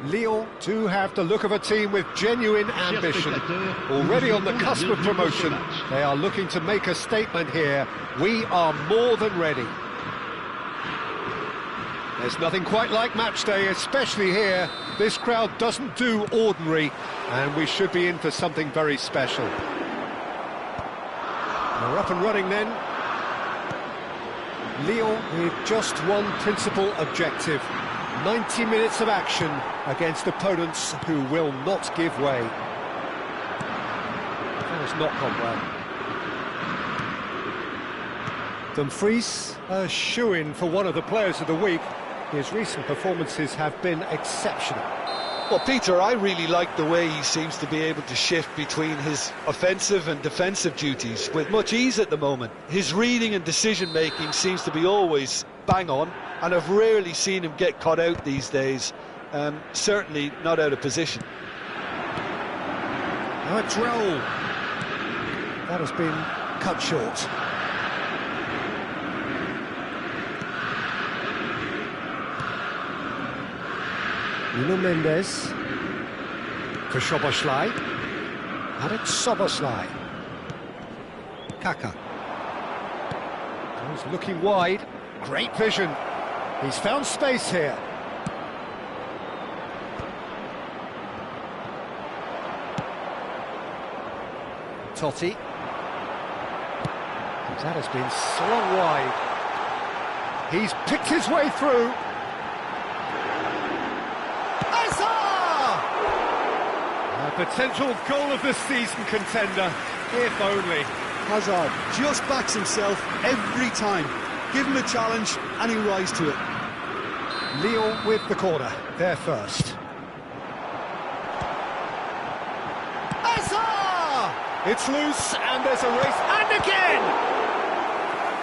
Lyon do have the look of a team with genuine ambition. Already on the cusp of promotion, they are looking to make a statement here. We are more than ready. There's nothing quite like match day, especially here. This crowd doesn't do ordinary, and we should be in for something very special. We're up and running then. Lyon with just one principal objective. 90 minutes of action against opponents who will not give way. That has not gone well. Dumfries, a shoo-in for one of the players of the week. His recent performances have been exceptional. Well, Peter, I really like the way he seems to be able to shift between his offensive and defensive duties with much ease at the moment. His reading and decision-making seems to be always bang on, and I've rarely seen him get caught out these days, certainly not out of position. Now a droll. That has been cut short. Nuno Mendes for Szoboszlai, and it's Szoboszlai. Kaka. He's looking wide, great vision. He's found space here. Totti. That has been slung wide. He's picked his way through. Potential goal of the season contender, if only. Hazard just backs himself every time. Give him a challenge and he'll rise to it. Lyon with the corner, they're first. Hazard! It's loose and there's a race, and again!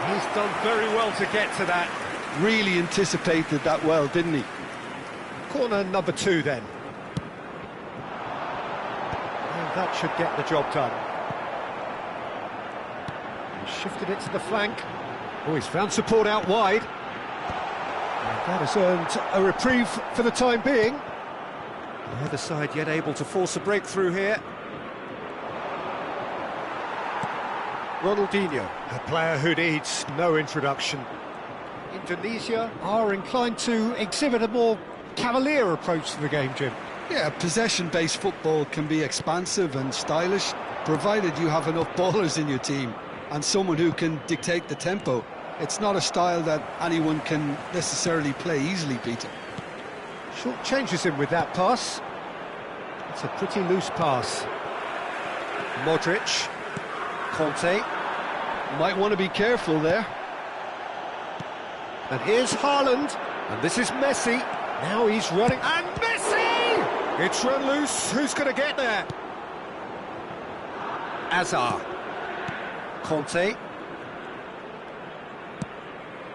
He's done very well to get to that. Really anticipated that well, didn't he? Corner number 2 then. That should get the job done. He shifted it to the flank. Oh, he's found support out wide. And that has earned a reprieve for the time being. Neither side yet able to force a breakthrough here. Ronaldinho, a player who needs no introduction. Indonesia are inclined to exhibit a more cavalier approach to the game, Jim. Yeah, possession-based football can be expansive and stylish, provided you have enough ballers in your team and someone who can dictate the tempo. It's not a style that anyone can necessarily play easily, Peter. Short changes him with that pass. It's a pretty loose pass. Modric. Conte. Might want to be careful there. And here's Haaland. And this is Messi. Now he's running. And Messi! It's run loose. Who's going to get there? Hazard. Conte.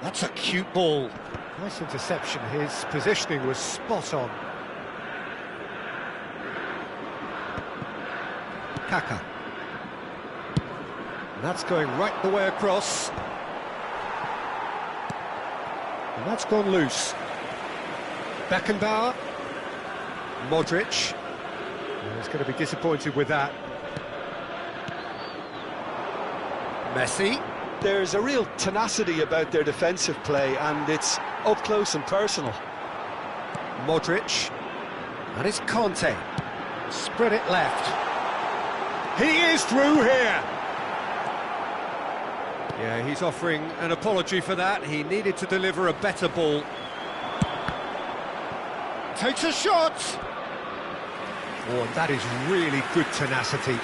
That's a cute ball. Nice interception. His positioning was spot on. Kaka. And that's going right the way across. And that's gone loose. Beckenbauer. Modric. He's going to be disappointed with that. Messi. There's a real tenacity about their defensive play, and it's up close and personal. Modric. And it's Conte. Spread it left. He is through here. Yeah, he's offering an apology for that. He needed to deliver a better ball. Takes a shot. Oh, that is really good tenacity.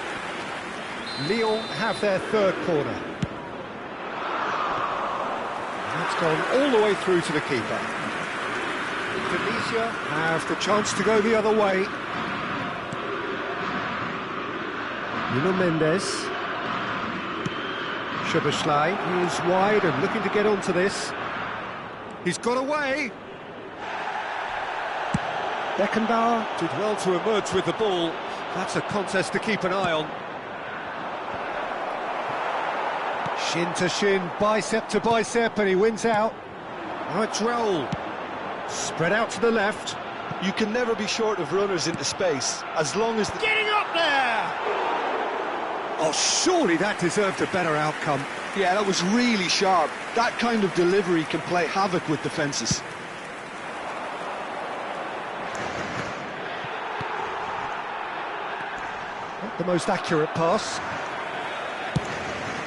Lyon have their third corner. That's gone all the way through to the keeper. Indonesia have the chance to go the other way. Nuno Mendes. Szoboszlai is wide and looking to get onto this. He's got away. Beckenbauer did well to emerge with the ball. That's a contest to keep an eye on. Shin to shin, bicep to bicep, and he wins out. Now it's Raul. Spread out to the left. You can never be short of runners into space, as long as... Getting up there! Oh, surely that deserved a better outcome. Yeah, that was really sharp. That kind of delivery can play havoc with defences. Not the most accurate pass.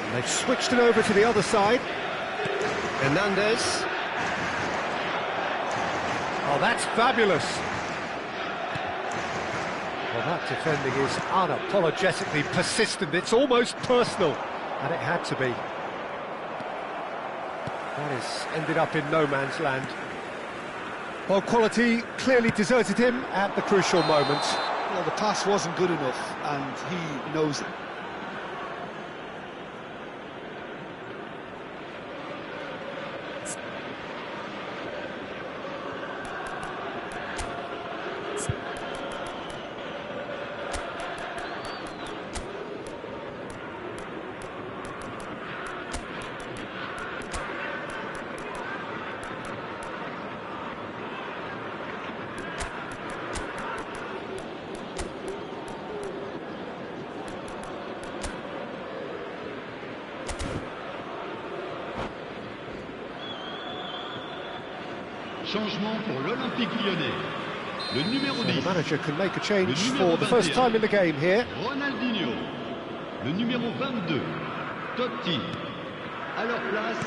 And they've switched it over to the other side. Hernandez. Oh, that's fabulous. Well, that defending is unapologetically persistent. It's almost personal, and it had to be. That has ended up in no man's land. Well, quality clearly deserted him at the crucial moment. Well, the pass wasn't good enough, and he knows it. Changement pour l'Olympique Lyonnais. Le numéro 10. The manager can make a change for the first time in the game here. Ronaldinho. Le numéro 22. Totti. À leur place.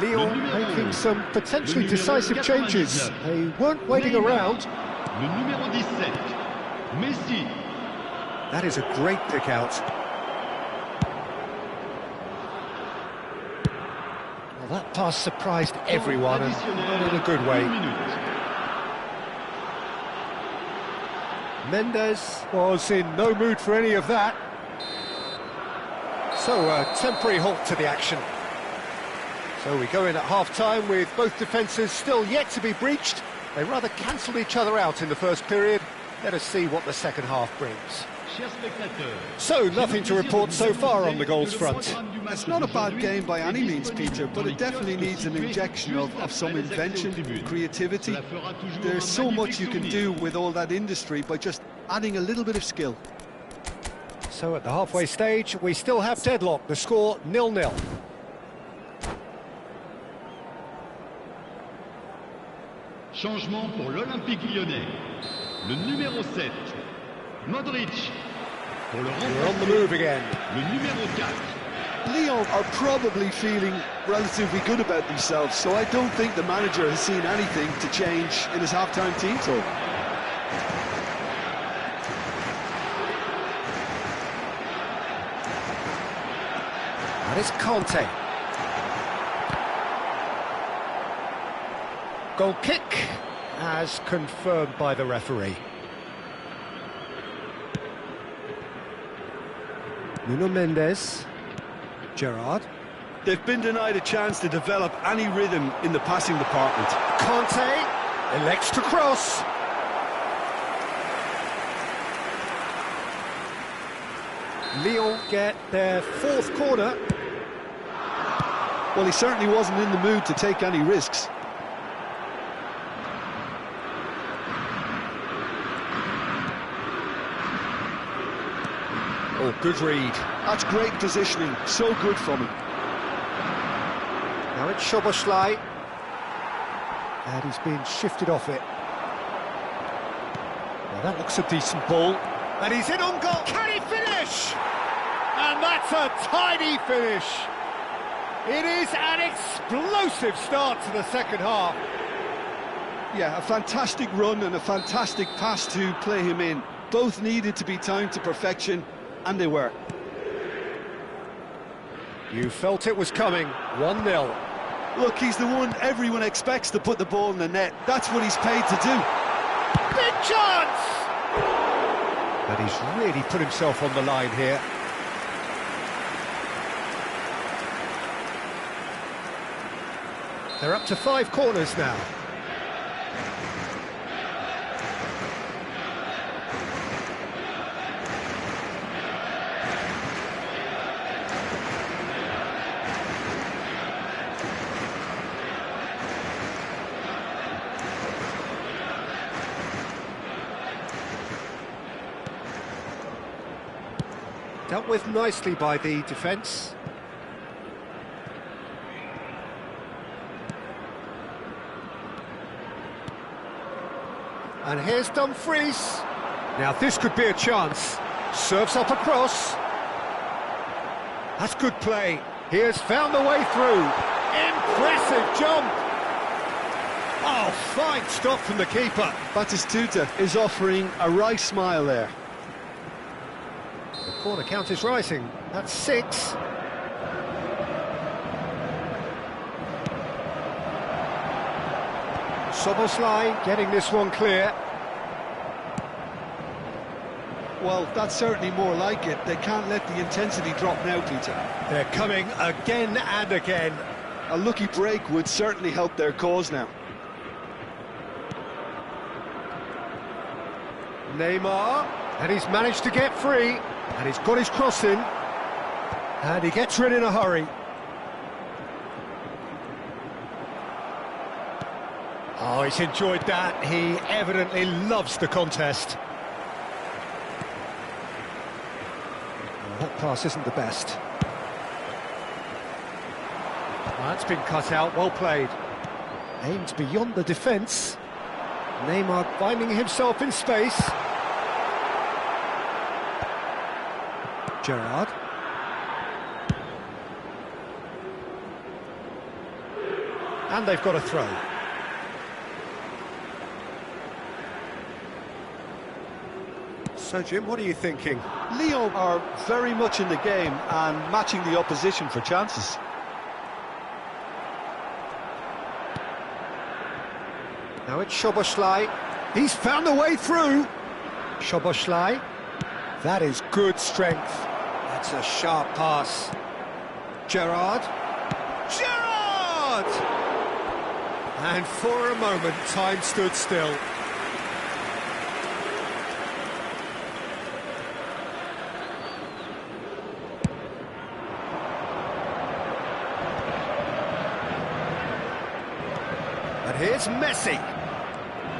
Lyon making some potentially decisive changes. They weren't waiting around. Le numéro 17. Messi. That is a great pick out. Well, that pass surprised everyone, and not in a good way. Mendes was in no mood for any of that. So a temporary halt to the action. So we go in at half-time with both defences still yet to be breached. They rather cancelled each other out in the first period. Let us see what the second half brings. So, nothing to report so far on the goals front. It's not a bad game by any means, Peter, but it definitely needs an injection of some invention, creativity. There's so much you can do with all that industry by just adding a little bit of skill. So at the halfway stage, we still have deadlock, the score 0-0. Changement pour l'Olympique Lyonnais. Le numéro 7. Modric. Pour le We're on the move again. Le numéro 4. Lyon are probably feeling relatively good about themselves, so I don't think the manager has seen anything to change in his half-time team talk. That is Conte. Goal kick, as confirmed by the referee. Nuno Mendes. Gerrard. They've been denied a chance to develop any rhythm in the passing department. Conte elects to cross. Lyon get their fourth corner. Well, he certainly wasn't in the mood to take any risks. Oh, good read. That's great positioning, so good from him. Now it's Szoboszlai. And he's being shifted off it. Well, that looks a decent ball. And he's in on goal. Can he finish? And that's a tidy finish. It is an explosive start to the second half. Yeah, a fantastic run and a fantastic pass to play him in. Both needed to be timed to perfection, and they were. You felt it was coming. 1-0. Look, he's the one everyone expects to put the ball in the net. That's what he's paid to do. Big chance! And he's really put himself on the line here. They're up to 5 corners now. Dealt with nicely by the defence. And here's Dumfries. Now this could be a chance. Serves up across. That's good play. He has found the way through. Impressive jump. Oh, fine stop from the keeper. Batistuta is offering a wry smile there. The corner count is rising. That's 6. Soboslai getting this one clear. Well, that's certainly more like it. They can't let the intensity drop now, Peter. They're coming again and again. A lucky break would certainly help their cause now. Neymar, and he's managed to get free, and he's got his cross in, and he gets rid in a hurry. Oh, he's enjoyed that. He evidently loves the contest. Oh, that pass isn't the best. Oh, that's been cut out, well played. Aimed beyond the defence. Neymar finding himself in space. Gerrard. And they've got a throw. So, Jim, what are you thinking? Lyon are very much in the game and matching the opposition for chances. Now it's Szoboszlai. He's found a way through. Szoboszlai. That is good strength. That's a sharp pass. Gerrard. Gerrard! And for a moment, time stood still. And here's Messi.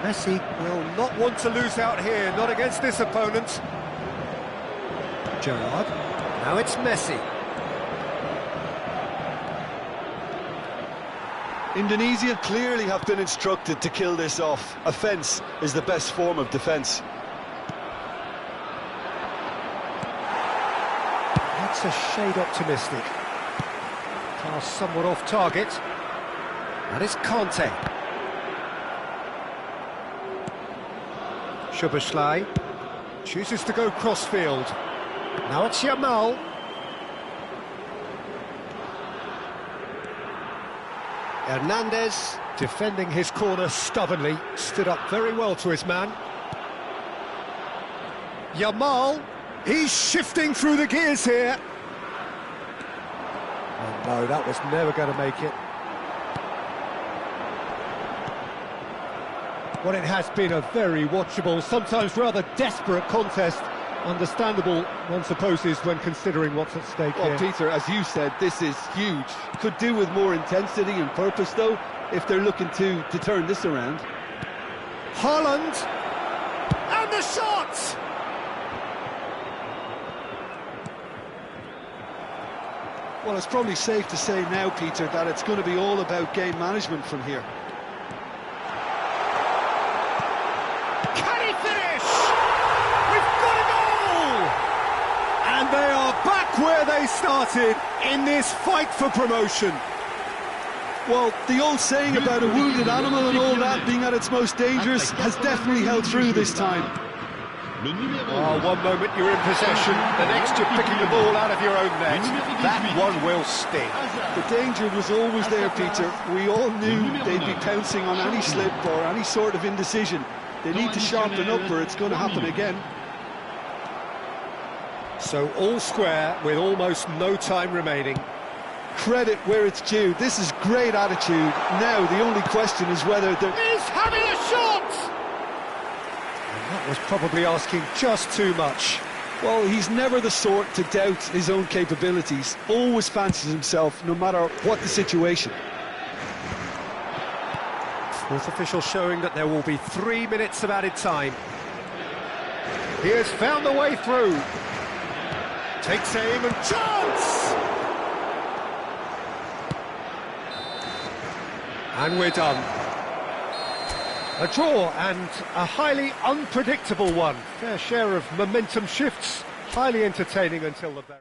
Messi will not want to lose out here, not against this opponent. Gerrard. Now it's Messi. Indonesia clearly have been instructed to kill this off. Offence is the best form of defence. That's a shade optimistic. Pass somewhat off target. That is Conte. Szoboszlai chooses to go crossfield. Now it's Yamal. Hernandez defending his corner stubbornly, stood up very well to his man. Yamal, he's shifting through the gears here. Oh no, that was never going to make it. Well, it has been a very watchable, sometimes rather desperate contest. Understandable, one supposes, when considering what's at stake here. Well, Peter, as you said, this is huge. Could do with more intensity and purpose, though, if they're looking to turn this around. Haaland! And the shot! Well, it's probably safe to say now, Peter, that it's going to be all about game management from here. And they are back where they started in this fight for promotion. Well, the old saying about a wounded animal and all that being at its most dangerous has definitely held through this time. Oh, one moment you're in possession, the next you're picking the ball out of your own net. That one will sting. The danger was always there, Peter. We all knew they'd be pouncing on any slip or any sort of indecision. They need to sharpen up or it's going to happen again. So all square with almost no time remaining. Credit where it's due. This is great attitude. Now the only question is whether He's having a shot! And that was probably asking just too much. Well, he's never the sort to doubt his own capabilities. Always fancies himself, no matter what the situation. Fourth official showing that there will be 3 minutes of added time. He has found the way through. Takes aim and chance! And we're done. A draw and a highly unpredictable one. Fair share of momentum shifts, highly entertaining until the very...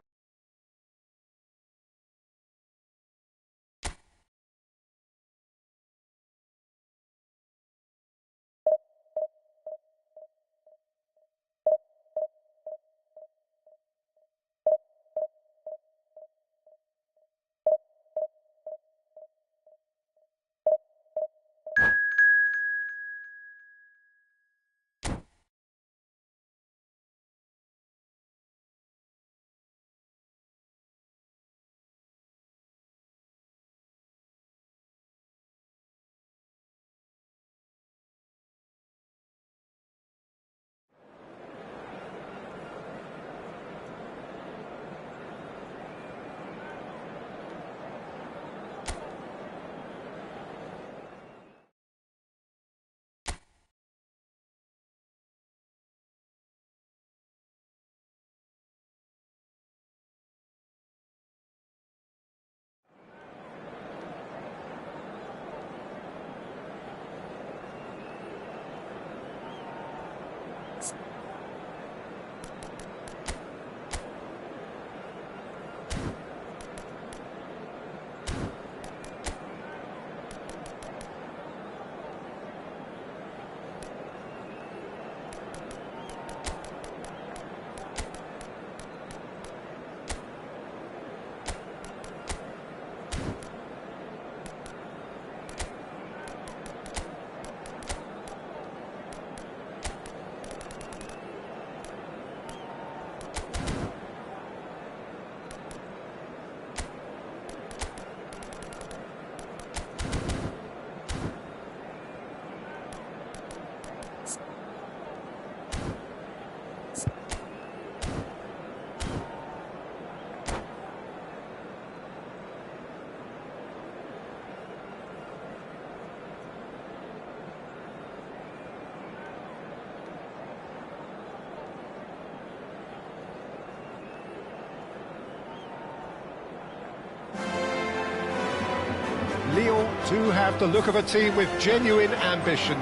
Lyon do have the look of a team with genuine ambition.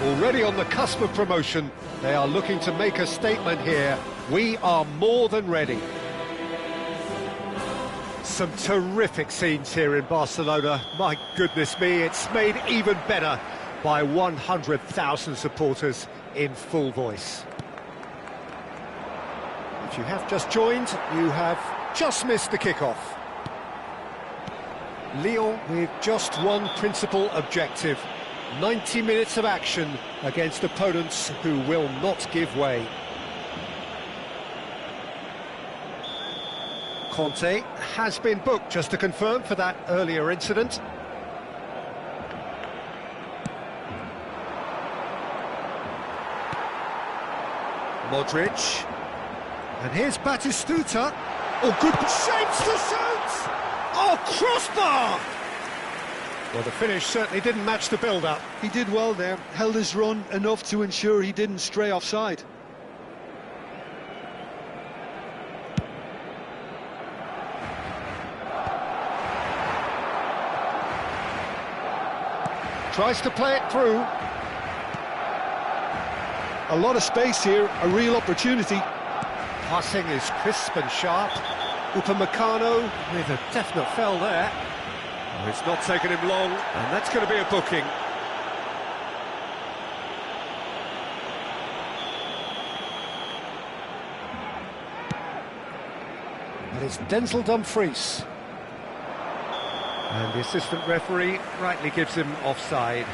Already on the cusp of promotion, they are looking to make a statement here. We are more than ready. Some terrific scenes here in Barcelona. My goodness me, it's made even better by 100,000 supporters in full voice. If you have just joined, you have just missed the kickoff. Lyon with just one principal objective: 90 minutes of action against opponents who will not give way. Conte has been booked, just to confirm, for that earlier incident. Modric. And here's Batistuta. Oh, good shapes to shoot! Oh, crossbar! Well, the finish certainly didn't match the build-up. He did well there, held his run enough to ensure he didn't stray offside. Tries to play it through. A lot of space here, a real opportunity. Passing is crisp and sharp. Upamecano with a definite foul there. Oh, it's not taken him long, and that's going to be a booking. But it's Denzel Dumfries. And the assistant referee rightly gives him offside.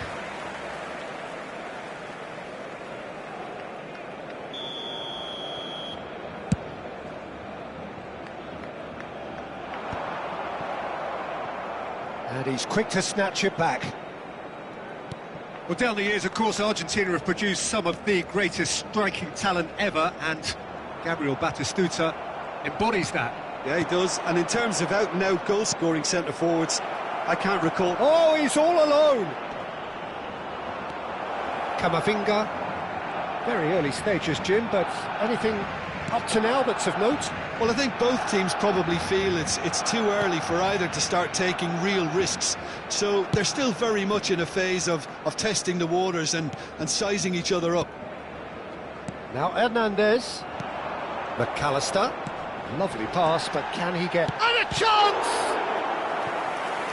And he's quick to snatch it back. Well, down the years, of course, Argentina have produced some of the greatest striking talent ever, and Gabriel Batistuta embodies that. Yeah, he does. And in terms of out-and-out goal-scoring centre-forwards, I can't recall... Oh, he's all alone! Camavinga. Very early stages, Jim, but anything up to now that's of note? Well, I think both teams probably feel it's too early for either to start taking real risks. So they're still very much in a phase of testing the waters and sizing each other up. Now Hernandez. McAllister. Lovely pass, but can he get... And a chance!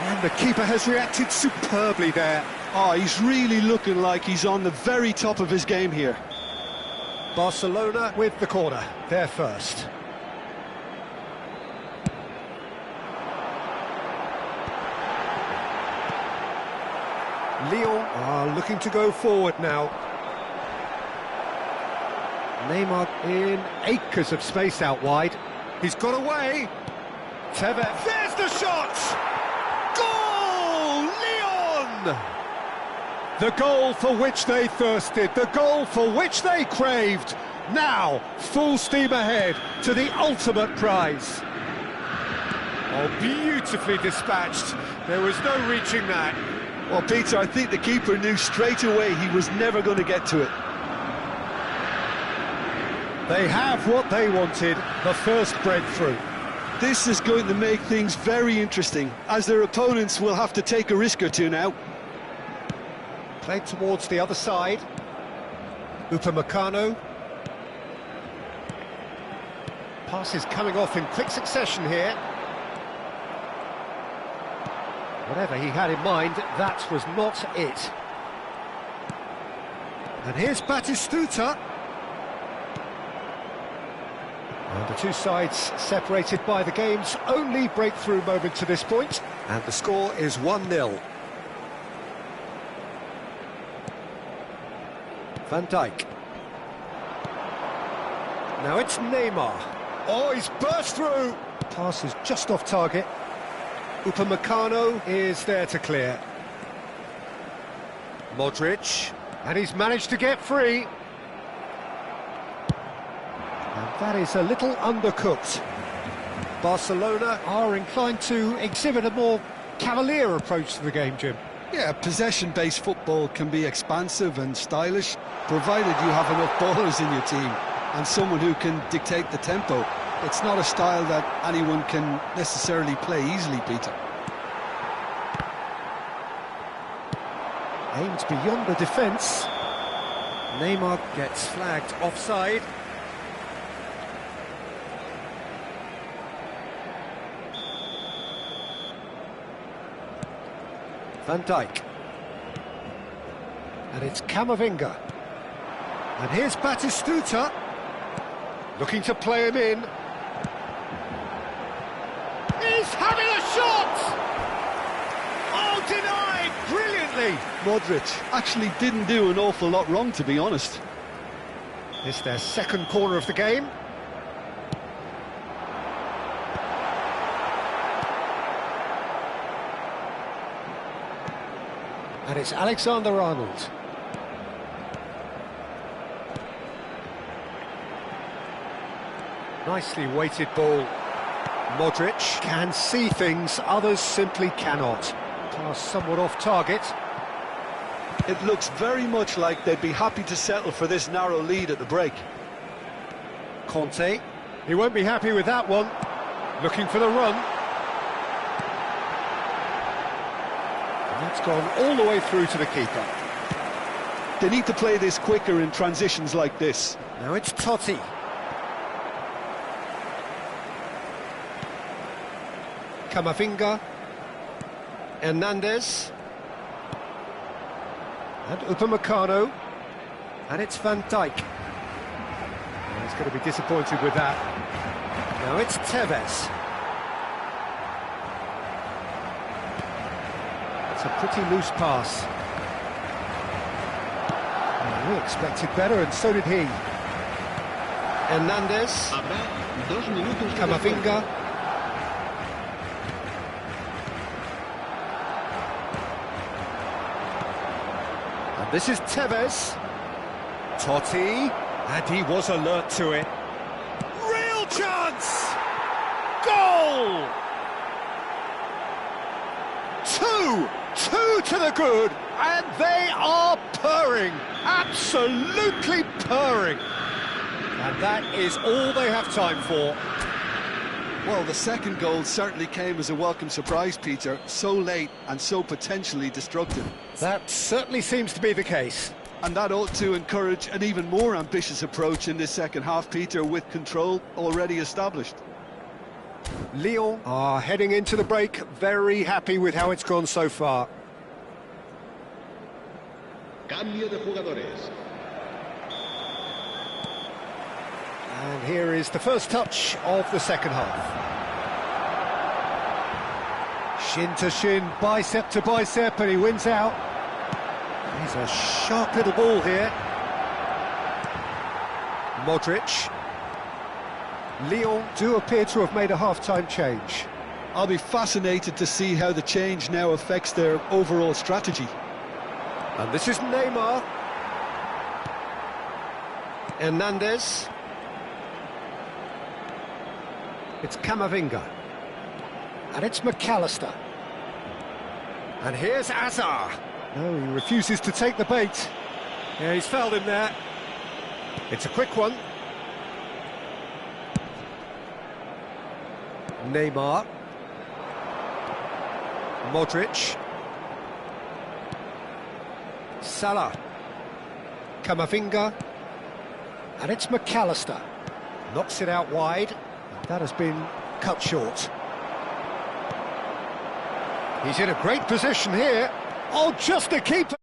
And the keeper has reacted superbly there. Oh, he's really looking like he's on the very top of his game here. Barcelona with the corner, they're first. Lyon are looking to go forward now. Neymar in acres of space out wide. He's got away. Tevez, there's the shot! Goal! Lyon! The goal for which they thirsted, the goal for which they craved. Now, full steam ahead to the ultimate prize. Oh, beautifully dispatched. There was no reaching that. Well, Peter, I think the keeper knew straight away he was never going to get to it. They have what they wanted, the first breakthrough. This is going to make things very interesting, as their opponents will have to take a risk or two now. Played towards the other side. Upamecano. Passes coming off in quick succession here. Whatever he had in mind, that was not it. And here's Batistuta. And the two sides separated by the game's only breakthrough moment to this point. And the score is 1-0. Van Dijk. Now it's Neymar. Oh, he's burst through. Pass is just off target. Upamecano is there to clear. Modric. And he's managed to get free. And that is a little undercooked. Barcelona are inclined to exhibit a more cavalier approach to the game, Jim. Yeah, possession-based football can be expansive and stylish, provided you have enough ballers in your team and someone who can dictate the tempo. It's not a style that anyone can necessarily play easily, Peter. Aims beyond the defence. Neymar gets flagged offside. Van Dijk. And it's Camavinga. And here's Batistuta. Looking to play him in. He's having a shot! Oh, denied brilliantly! Modric actually didn't do an awful lot wrong, to be honest. It's their second corner of the game. And it's Alexander-Arnold. Nicely weighted ball. Modric can see things others simply cannot. Pass somewhat off target. It looks very much like they'd be happy to settle for this narrow lead at the break. Conte. He won't be happy with that one. Looking for the run. That's gone all the way through to the keeper. They need to play this quicker in transitions like this. Now it's Totti. Camavinga. Hernandez. And Upamecano. And it's Van Dijk. Well, he's going to be disappointed with that. Now it's Tevez. A pretty loose pass. Well, we expected better, and so did he. Hernandez. Camavinga. And this is Tevez. Totti. And he was alert to it. Real chance! Goal! Two to the good, and they are purring, absolutely purring. And that is all they have time for. Well, the second goal certainly came as a welcome surprise, Peter. So late and so potentially destructive. That certainly seems to be the case. And that ought to encourage an even more ambitious approach in this second half, Peter, with control already established. Lyon are heading into the break, very happy with how it's gone so far. Cambio de jugadores. And here is the first touch of the second half. Shin to shin, bicep to bicep, and he wins out. He's a sharp little ball here. Modric. Lyon do appear to have made a half-time change. I'll be fascinated to see how the change now affects their overall strategy. And this is Neymar. Hernandez. It's Camavinga. And it's McAllister. And here's Azar. No, he refuses to take the bait. Yeah, he's fouled him there. It's a quick one. Neymar. Modric. Salah. Camavinga. And it's McAllister. Knocks it out wide. That has been cut short. He's in a great position here. Oh, just a keeper.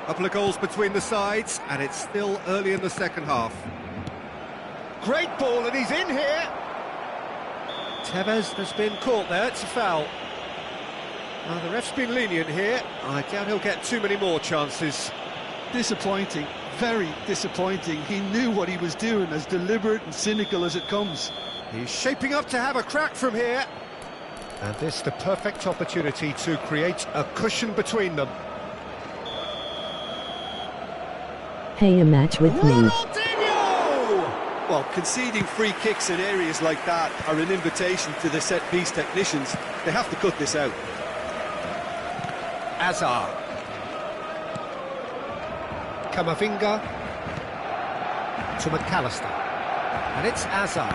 Couple of goals between the sides, and it's still early in the second half. Great ball, and he's in here. Tevez has been caught there, it's a foul. Now, the ref's been lenient here. I doubt he'll get too many more chances. Disappointing, very disappointing. He knew what he was doing, as deliberate and cynical as it comes. He's shaping up to have a crack from here. And this the perfect opportunity to create a cushion between them. Hey, a match with me. Ronaldinho! Well, conceding free kicks in areas like that are an invitation to the set-piece technicians. They have to cut this out. Azar. Camavinga to McAllister. And it's Azar.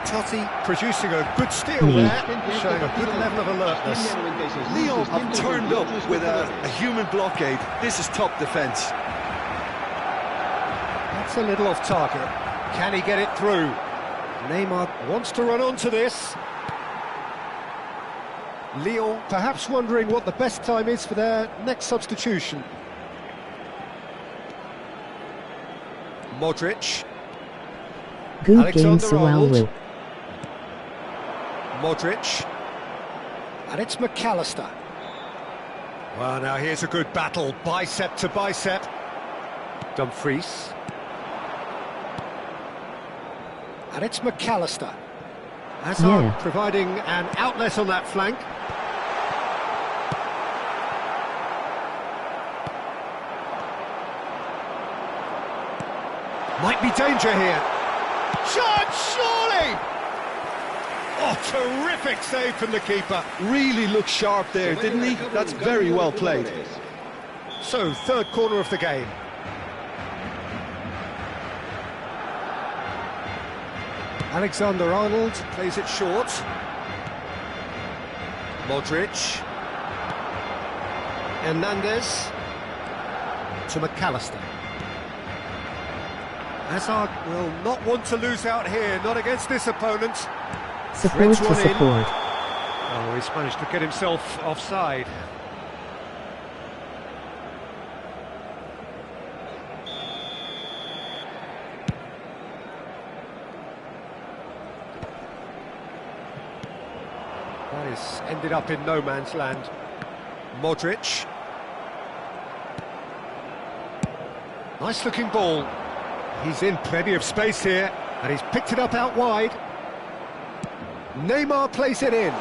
Totti producing a good steal there, showing a good level of alertness. Lyon have turned up with a human blockade. This is top defence. That's a little off target. Can he get it through? Neymar wants to run onto this. Lyon perhaps wondering what the best time is for their next substitution. Modric. Good game, Sawalwu. Modric. And it's McAllister. Well, now here's a good battle, bicep to bicep. Dumfries. And it's McAllister. Hazard providing an outlet on that flank. Might be danger here. Shot, surely! Oh, terrific save from the keeper. Really looked sharp there, didn't he? That's very well played. So, third corner of the game. Alexander-Arnold plays it short. Modric. Hernandez to McAllister. Hazard will not want to lose out here, not against this opponent. Support to support. Oh, he's managed to get himself offside. That is ended up in no man's land. Modric. Nice looking ball. He's in plenty of space here, and he's picked it up out wide. Neymar plays it in.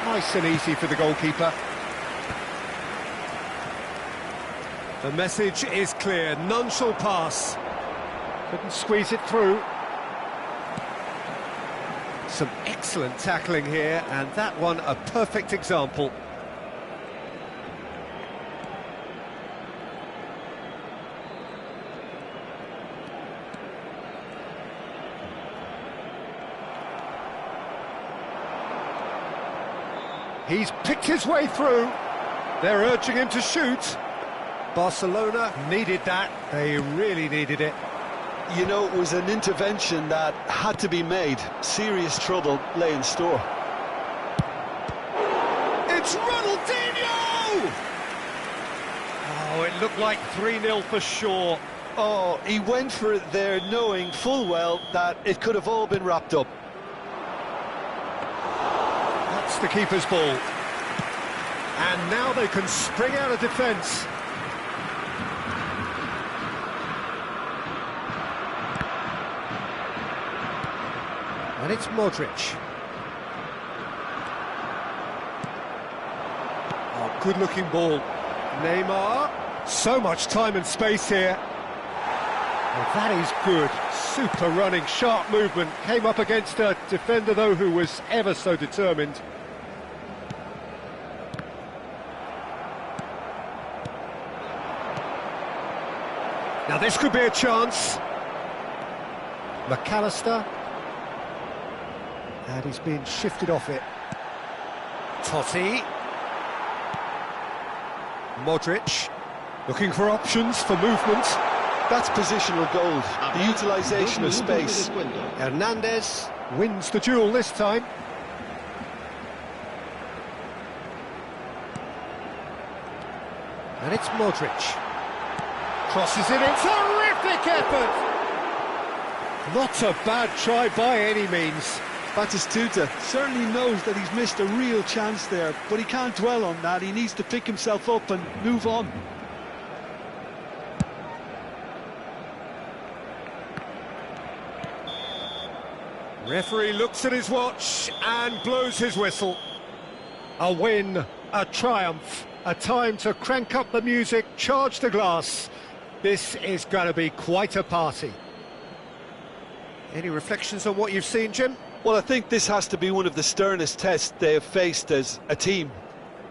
Nice and easy for the goalkeeper. The message is clear, none shall pass. Couldn't squeeze it through. Some excellent tackling here, and that one a perfect example. He's picked his way through. They're urging him to shoot. Barcelona needed that. They really needed it. You know, it was an intervention that had to be made. Serious trouble lay in store. It's Ronaldinho! Oh, it looked like 3-0 for sure. Oh, he went for it there knowing full well that it could have all been wrapped up. That's the keeper's ball. And now they can spring out of defence. And it's Modric. Oh, good-looking ball. Neymar. So much time and space here. Oh, that is good. Super running, sharp movement. Came up against a defender, though, who was ever so determined. Now this could be a chance. McAllister. And he's been shifted off it. Totti. Modric. Looking for options for movement. That's positional gold, the utilisation of space. Hernandez wins the duel this time. And it's Modric. Crosses it in. Terrific effort! Not a bad try by any means. Batistuta certainly knows that he's missed a real chance there, but he can't dwell on that. He needs to pick himself up and move on. Referee looks at his watch and blows his whistle. A win, a triumph, a time to crank up the music, charge the glass. This is going to be quite a party. Any reflections on what you've seen, Jim? Well, I think this has to be one of the sternest tests they have faced as a team.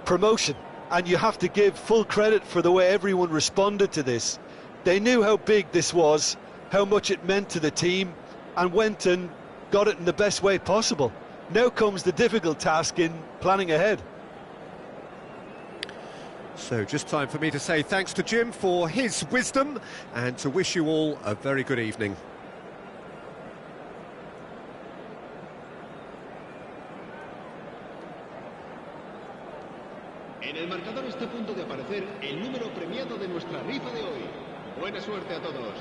Promotion. And you have to give full credit for the way everyone responded to this. They knew how big this was, how much it meant to the team, and went and got it in the best way possible. Now comes the difficult task in planning ahead. So just time for me to say thanks to Jim for his wisdom and to wish you all a very good evening. En el marcador está a punto de aparecer el número premiado de nuestra rifa de hoy. Buena suerte a todos.